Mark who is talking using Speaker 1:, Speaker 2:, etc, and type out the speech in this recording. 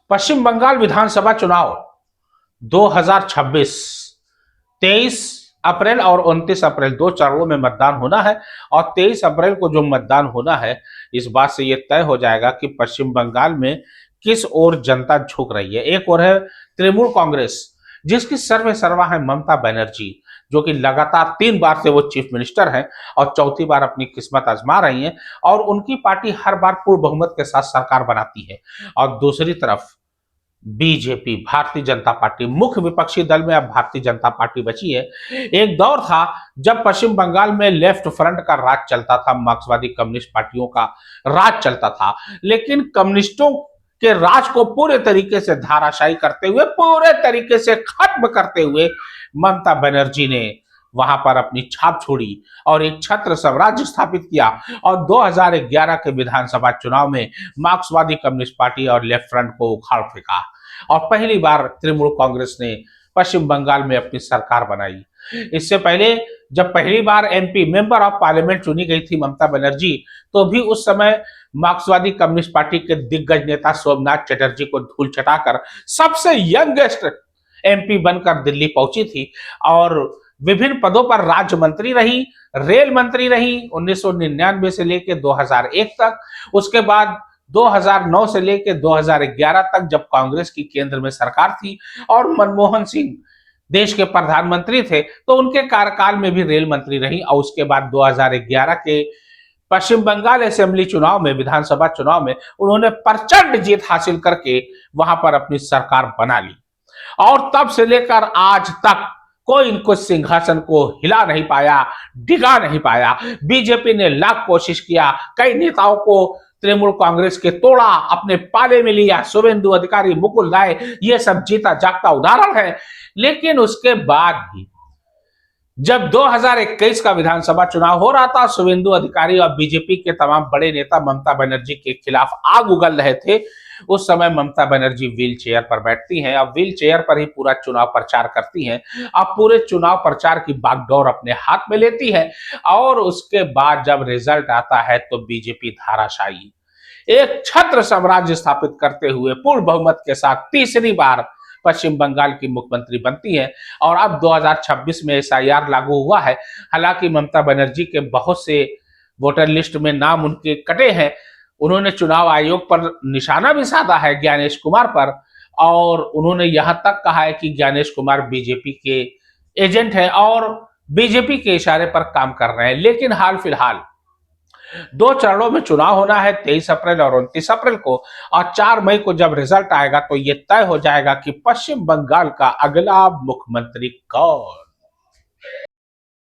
Speaker 1: पश्चिम बंगाल विधानसभा चुनाव 2026 23 अप्रैल और 29 अप्रैल दो चरणों में मतदान होना है। और 23 अप्रैल को जो मतदान होना है, इस बात से यह तय हो जाएगा कि पश्चिम बंगाल में किस ओर जनता झुक रही है। एक ओर है तृणमूल कांग्रेस, जिसकी सर्वे सर्वा है ममता बनर्जी, जो कि लगातार 3 बार से वो चीफ मिनिस्टर हैं और चौथी बार अपनी किस्मत आजमा रही हैं, और उनकी पार्टी हर बार पूर्ण बहुमत के साथ सरकार बनाती है। और दूसरी तरफ बीजेपी, भारतीय जनता पार्टी, मुख्य विपक्षी दल में अब भारतीय जनता पार्टी बची है। एक दौर था जब पश्चिम बंगाल में लेफ्ट फ्रंट का राज चलता था, मार्क्सवादी कम्युनिस्ट पार्टियों का राज चलता था, लेकिन कम्युनिस्टों के राज को पूरे तरीके से धाराशायी करते हुए, पूरे तरीके से खत्म करते हुए ममता बनर्जी ने वहां पर अपनी छाप छोड़ी और एक छत्र साम्राज्य स्थापित किया। और 2011 के विधानसभा चुनाव में मार्क्सवादी कम्युनिस्ट पार्टी और लेफ्ट फ्रंट को उखाड़ फेंका और पहली बार तृणमूल कांग्रेस ने पश्चिम बंगाल में अपनी सरकार बनाई। इससे पहले जब पहली बार एमपी, मेंबर ऑफ पार्लियामेंट, चुनी गई थी ममता बनर्जी, तो भी उस समय मार्क्सवादी कम्युनिस्ट पार्टी के दिग्गज नेता सोमनाथ चटर्जी को धूल चटाकर सबसे यंगेस्ट एमपी बनकर दिल्ली पहुंची थी और विभिन्न पदों पर राज्य मंत्री रही, रेल मंत्री रही 1999 से लेकर 2001 तक। उसके बाद 2009 से लेकर 2011 तक जब कांग्रेस की केंद्र में सरकार थी और मनमोहन सिंह देश के प्रधानमंत्री थे, तो उनके कार्यकाल में भी रेल मंत्री रही। और उसके बाद 2011 के पश्चिम बंगाल असेंबली चुनाव में, विधानसभा चुनाव में उन्होंने प्रचंड जीत हासिल करके वहां पर अपनी सरकार बना ली। और तब से लेकर आज तक कोई इनको सिंहासन को हिला नहीं पाया, डिगा नहीं पाया। बीजेपी ने लाख कोशिश किया, कई नेताओं को तृणमूल कांग्रेस के तोड़ा, अपने पाले में लिया, शुभेंदु अधिकारी, मुकुल राय, ये सब जीता जागता उदाहरण है। लेकिन उसके बाद भी जब 2021 का विधानसभा चुनाव हो रहा था, शुभेंदु अधिकारी और बीजेपी के तमाम बड़े नेता ममता बनर्जी के खिलाफ आग उगल रहे थे। उस समय ममता बनर्जी व्हील चेयर पर बैठती हैं और व्हील चेयर पर ही पूरा चुनाव प्रचार करती हैं। अब पूरे चुनाव प्रचार की बागडोर अपने हाथ में लेती है और उसके बाद जब रिजल्ट आता है तो बीजेपी धाराशायी, एक छत्र साम्राज्य स्थापित करते हुए पूर्ण बहुमत के साथ तीसरी बार पश्चिम बंगाल की मुख्यमंत्री बनती है। और अब 2026 में एसआईआर लागू हुआ है। हालांकि ममता बनर्जी के बहुत से वोटर लिस्ट में नाम उनके कटे हैं। उन्होंने चुनाव आयोग पर निशाना भी साधा है, ज्ञानेश कुमार पर, और उन्होंने यहां तक कहा है कि ज्ञानेश कुमार बीजेपी के एजेंट हैं और बीजेपी के इशारे पर काम कर रहे हैं। लेकिन हाल फिलहाल 2 चरणों में चुनाव होना है, 23 अप्रैल और 29 अप्रैल को, और 4 मई को जब रिजल्ट आएगा तो यह तय हो जाएगा कि पश्चिम बंगाल का अगला मुख्यमंत्री कौन।